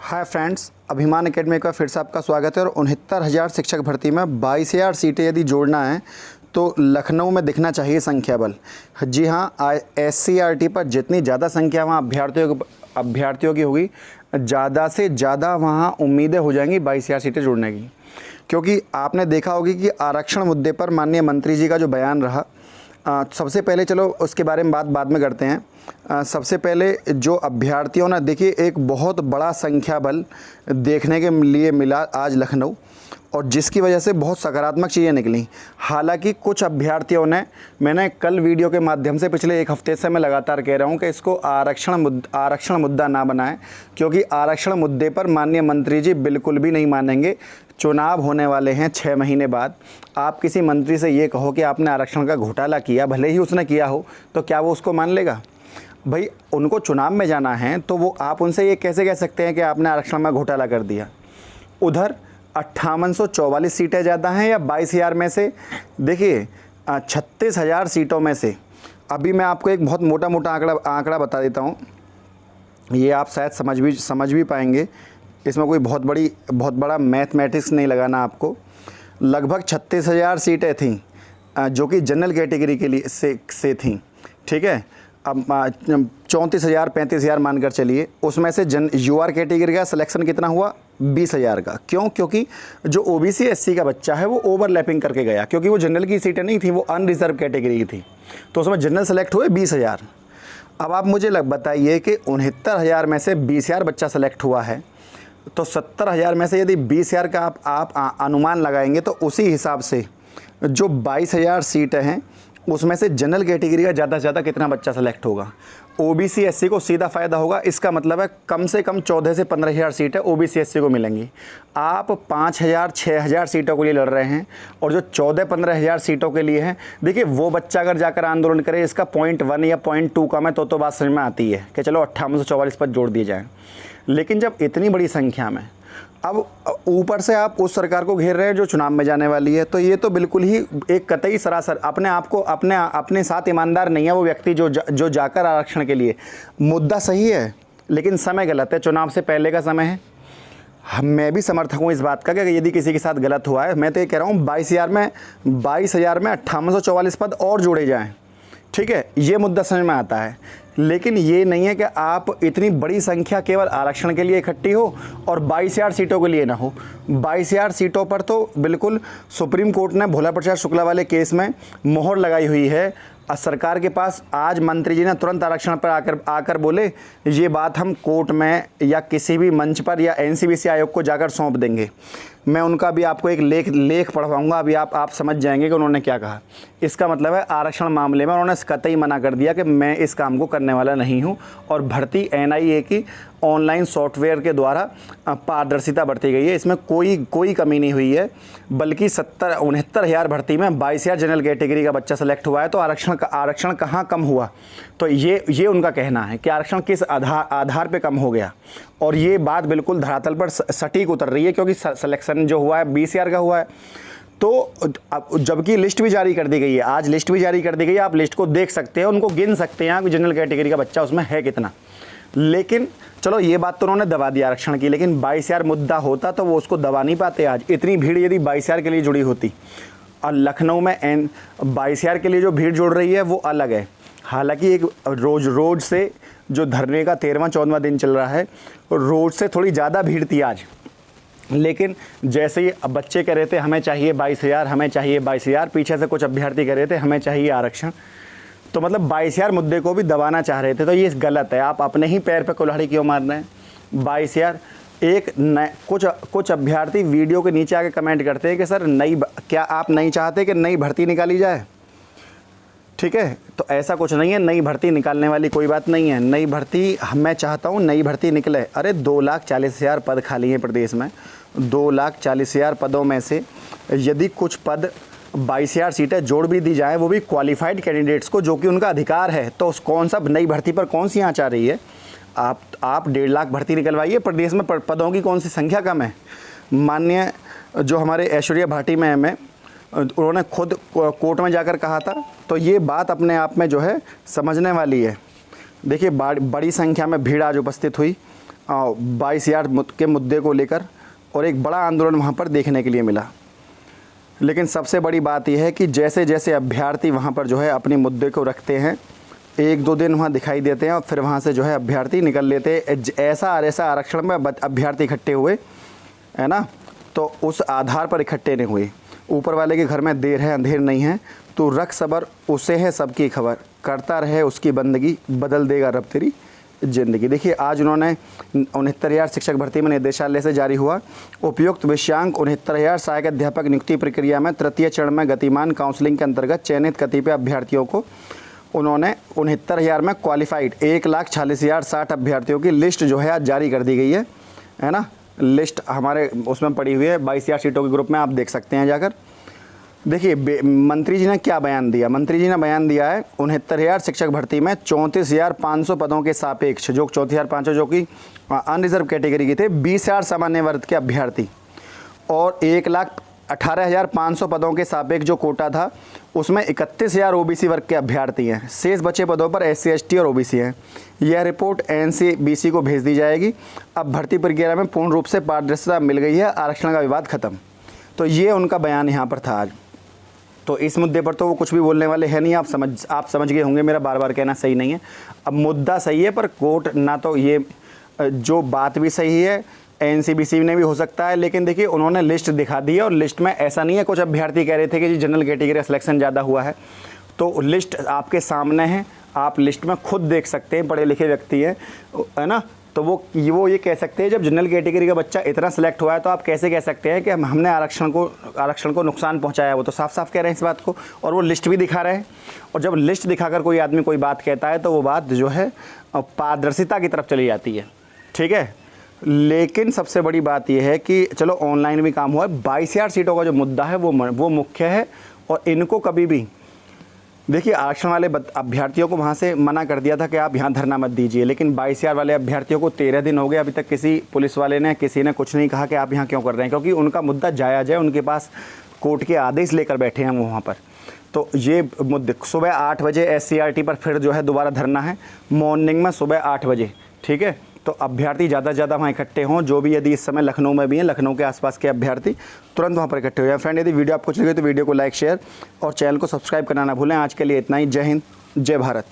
Hi friends, अभिमान academy का फिर से आपका स्वागत है। और 69,000 शिक्षक भर्ती में 22,000 सीटें यदि जोड़ना है तो लखनऊ में दिखना चाहिए संख्या बल। जी हाँ, SCRT पर जितनी ज़्यादा संख्या वहाँ अभ्यर्थियों की होगी, ज़्यादा से ज़्यादा वहाँ उम्मीदें हो जाएंगी 22,000 सीटें जोड़ने की। क्योंकि आपने देखा होगी कि आरक्षण मुद्दे पर माननीय मंत्री जी का जो बयान रहा, सबसे पहले चलो उसके बारे में बाद में करते हैं। सबसे पहले जो अभ्यर्थियों ने देखिए, एक बहुत बड़ा संख्या बल देखने के लिए मिला आज लखनऊ, और जिसकी वजह से बहुत सकारात्मक चीज़ें निकली। हालांकि कुछ अभ्यर्थियों ने, मैंने कल वीडियो के माध्यम से पिछले एक हफ्ते से मैं लगातार कह रहा हूं कि इसको आरक्षण मुद्दा ना बनाएं, क्योंकि आरक्षण मुद्दे पर माननीय मंत्री जी बिल्कुल भी नहीं मानेंगे। चुनाव होने वाले हैं 6 महीने बाद। आप किसी मंत्री से ये कहो कि आपने आरक्षण का घोटाला किया, भले ही उसने किया हो, तो क्या वो उसको मान लेगा? भाई, उनको चुनाव में जाना है तो वो आप उनसे ये कैसे कह सकते हैं कि आपने आरक्षण में घोटाला कर दिया? उधर 5844 सीटें ज़्यादा हैं या 22,000 में से? देखिए, 36,000 सीटों में से अभी मैं आपको एक बहुत मोटा आंकड़ा बता देता हूँ। ये आप शायद समझ भी पाएंगे। इसमें कोई बहुत बड़ा मैथमेटिक्स नहीं लगाना आपको। लगभग 36,000 सीटें थीं जो कि जनरल कैटेगरी के लिए से थीं, ठीक है। अब 34,000 35,000 मानकर चलिए। उसमें से UR कैटेगरी का सिलेक्शन कितना हुआ? 20,000 का। क्यों? क्योंकि जो OBC SC का बच्चा है वो ओवरलैपिंग करके गया, क्योंकि वो जनरल की सीटें नहीं थी, वो अनरिजर्व कैटेगरी की थी, तो उसमें जनरल सेलेक्ट हुए 20,000। अब आप मुझे बताइए कि 69,000 में से 20,000 बच्चा सेलेक्ट हुआ है, तो 70,000 में से यदि 20,000 का आप अनुमान लगाएंगे तो उसी हिसाब से जो 22,000 सीटें हैं उसमें से जनरल कैटेगरी का ज़्यादा से ज़्यादा कितना बच्चा सेलेक्ट होगा? OBC SC को सीधा फ़ायदा होगा। इसका मतलब है कम से कम 14 से 15,000 सीटें OBC SC को मिलेंगी। आप 5,000 6,000 सीटों के लिए लड़ रहे हैं, और जो 14-15,000 सीटों के लिए हैं, देखिए वो बच्चा अगर जाकर आंदोलन करे, इसका 0.1 या 0.2 कम है तो बात समझ में आती है कि चलो 5844 पर जोड़ दिए जाएँ। लेकिन जब इतनी बड़ी संख्या में अब ऊपर से आप उस सरकार को घेर रहे हैं जो चुनाव में जाने वाली है, तो ये तो बिल्कुल ही एक कतई सरासर अपने आप को अपने साथ ईमानदार नहीं है वो व्यक्ति जो जाकर आरक्षण के लिए। मुद्दा सही है लेकिन समय गलत है, चुनाव से पहले का समय है। मैं भी समर्थक हूँ इस बात का कि यदि किसी के साथ गलत हुआ है, मैं तो ये कह रहा हूँ 22,000 में 5844 पद और जोड़े जाएँ, ठीक है, ये मुद्दा समझ में आता है। लेकिन ये नहीं है कि आप इतनी बड़ी संख्या केवल आरक्षण के लिए इकट्ठी हो और 22,000 सीटों के लिए ना हो। 22,000 सीटों पर तो बिल्कुल सुप्रीम कोर्ट ने भोला प्रसाद शुक्ला वाले केस में मोहर लगाई हुई है। सरकार के पास आज मंत्री जी ने तुरंत आरक्षण पर आकर बोले ये बात हम कोर्ट में या किसी भी मंच पर या NCBC आयोग को जाकर सौंप देंगे। मैं उनका भी आपको एक लेख पढ़वाऊंगा, अभी आप समझ जाएंगे कि उन्होंने क्या कहा। इसका मतलब है आरक्षण मामले में उन्होंने कतई मना कर दिया कि मैं इस काम को करने वाला नहीं हूं, और भर्ती NIA की ऑनलाइन सॉफ्टवेयर के द्वारा पारदर्शिता बरती गई है, इसमें कोई कमी नहीं हुई है। बल्कि 69,000 भर्ती में 22,000 जनरल कैटेगरी का बच्चा सेलेक्ट हुआ है, तो आरक्षण कहाँ कम हुआ? तो ये उनका कहना है कि आरक्षण किस आधार पे कम हो गया, और ये बात बिल्कुल धरातल पर सटीक उतर रही है, क्योंकि सिलेक्शन जो हुआ है 20,000 का हुआ है। तो जबकि लिस्ट भी जारी कर दी गई है, आज लिस्ट भी जारी कर दी गई है, आप लिस्ट को देख सकते हैं, उनको गिन सकते हैं कि जनरल कैटेगरी का बच्चा उसमें है कितना। लेकिन चलो ये बात तो उन्होंने दबा दी आरक्षण की, लेकिन 22,000 मुद्दा होता तो वो उसको दबा नहीं पाते। आज इतनी भीड़ यदि 22,000 के लिए जुड़ी होती, और लखनऊ में 22,000 के लिए जो भीड़ जुड़ रही है वो अलग है। हालांकि एक रोज से जो धरने का 13वां-14वां दिन चल रहा है, रोज से थोड़ी ज़्यादा भीड़ थी आज। लेकिन जैसे ही बच्चे कह रहे थे हमें चाहिए 22,000, हमें चाहिए 22,000, पीछे से कुछ अभ्यर्थी कह रहे थे हमें चाहिए आरक्षण, तो मतलब 22,000 मुद्दे को भी दबाना चाह रहे थे। तो ये गलत है, आप अपने ही पैर पे कुल्हाड़ी क्यों मार रहे हैं? 22,000 कुछ अभ्यर्थी वीडियो के नीचे आके कमेंट करते हैं कि सर क्या आप नहीं चाहते कि नई भर्ती निकाली जाए? ठीक है, तो ऐसा कुछ नहीं है, नई भर्ती निकालने वाली कोई बात नहीं है। नई भर्ती मैं चाहता हूँ नई भर्ती निकले। अरे 2,40,000 पद खाली हैं प्रदेश में। 2,40,000 पदों में से यदि कुछ पद 22,000 सीटें जोड़ भी दी जाए, वो भी क्वालिफाइड कैंडिडेट्स को, जो कि उनका अधिकार है, तो कौन सा नई भर्ती पर कौन सी आँच आ रही है? आप 1.5 लाख भर्ती निकलवाइए, प्रदेश में पदों की कौन सी संख्या कम है? माननीय जो हमारे ऐश्वर्या भाटी मैम है, उन्होंने खुद कोर्ट में जाकर कहा था, तो ये बात अपने आप में जो है समझने वाली है। देखिए बड़ी संख्या में भीड़ आज उपस्थित हुई। 22,000 के मुद्दे को लेकर, और एक बड़ा आंदोलन वहाँ पर देखने के लिए मिला। लेकिन सबसे बड़ी बात यह है कि जैसे जैसे अभ्यर्थी वहाँ पर जो है अपने मुद्दे को रखते हैं, 1-2 दिन वहाँ दिखाई देते हैं और फिर वहाँ से जो है अभ्यर्थी निकल लेते हैं। ऐसा आरक्षण में अभ्यर्थी इकट्ठे हुए, है ना, तो उस आधार पर इकट्ठे नहीं हुए। ऊपर वाले के घर में देर है अंधेर नहीं है, तो रख सबर उसे है सबकी खबर, करता रहे उसकी बंदगी, बदल देगा रब तेरी ज़िंदगी। देखिए आज उन्होंने 69,000 शिक्षक भर्ती में निदेशालय से जारी हुआ उपयुक्त विषयांक 69,000 सहायक अध्यापक नियुक्ति प्रक्रिया में तृतीय चरण में गतिमान काउंसलिंग के अंतर्गत चयनित कतिपय अभ्यर्थियों को उन्होंने 69,000 में क्वालिफाइड 1,40,060 अभ्यर्थियों की लिस्ट जो है आज जारी कर दी गई है ना। लिस्ट हमारे उसमें पड़ी हुई है 22,000 सीटों के ग्रुप में, आप देख सकते हैं जाकर। देखिए मंत्री जी ने क्या बयान दिया। मंत्री जी ने बयान दिया है 69,000 शिक्षक भर्ती में 34,500 पदों के सापेक्ष, जो 34,500 जो कि अनरिजर्व कैटेगरी के थे, 20,000 सामान्य वर्ग के अभ्यर्थी, और 1,18,500 पदों के सापेक्ष जो कोटा था उसमें 31,000 ओबीसी वर्ग के अभ्यर्थी हैं। शेष बचे पदों पर SC ST और ओबीसी हैं। यह रिपोर्ट NCBC को भेज दी जाएगी। अब भर्ती प्रक्रिया में पूर्ण रूप से पारदर्शिता मिल गई है, आरक्षण का विवाद खत्म। तो ये उनका बयान यहाँ पर था आज। तो इस मुद्दे पर तो वो कुछ भी बोलने वाले हैं नहीं, आप समझ गए होंगे। मेरा बार बार कहना सही नहीं है। अब मुद्दा सही है पर कोर्ट ना, तो ये जो बात भी सही है NCBC ने भी हो सकता है, लेकिन देखिए उन्होंने लिस्ट दिखा दी है, और लिस्ट में ऐसा नहीं है कुछ अभ्यर्थी कह रहे थे कि जी जनरल कैटेगरी का सिलेक्शन ज़्यादा हुआ है। तो लिस्ट आपके सामने है, आप लिस्ट में खुद देख सकते हैं, पढ़े लिखे व्यक्ति हैं, है ना। तो वो ये कह सकते हैं जब जनरल कैटेगरी का बच्चा इतना सेलेक्ट हुआ है तो आप कैसे कह सकते हैं कि हमने आरक्षण को नुकसान पहुंचाया। वो तो साफ साफ कह रहे हैं इस बात को, और वो लिस्ट भी दिखा रहे हैं। और जब लिस्ट दिखाकर कोई आदमी कोई बात कहता है तो वो बात जो है पारदर्शिता की तरफ चली जाती है, ठीक है। लेकिन सबसे बड़ी बात यह है कि चलो ऑनलाइन भी काम हुआ है, 22,000 सीटों का जो मुद्दा है वो मुख्य है। और इनको कभी भी देखिए आरक्षण वाले अभ्यर्थियों को वहाँ से मना कर दिया था कि आप यहाँ धरना मत दीजिए, लेकिन 22,000 वाले अभ्यर्थियों को 13 दिन हो गए, अभी तक किसी पुलिस वाले ने किसी ने कुछ नहीं कहा कि आप यहाँ क्यों कर रहे हैं, क्योंकि उनका मुद्दा जायज़ है। उनके पास कोर्ट के आदेश लेकर बैठे हैं वो वहाँ पर। तो ये मुद्दे सुबह 8 बजे SCRT पर फिर जो है दोबारा धरना है, मॉर्निंग में सुबह 8 बजे, ठीक है। तो अभ्यर्थी ज़्यादा से ज़्यादा वहाँ इकट्ठे हों, जो भी यदि इस समय लखनऊ में भी हैं, लखनऊ के आसपास के अभ्यर्थी तुरंत वहाँ पर इकट्ठे हो जाए। फ्रेंड यदि वीडियो आपको अच्छी लगी तो वीडियो को लाइक शेयर और चैनल को सब्सक्राइब करना ना भूलें। आज के लिए इतना ही। जय हिंद, जय भारत।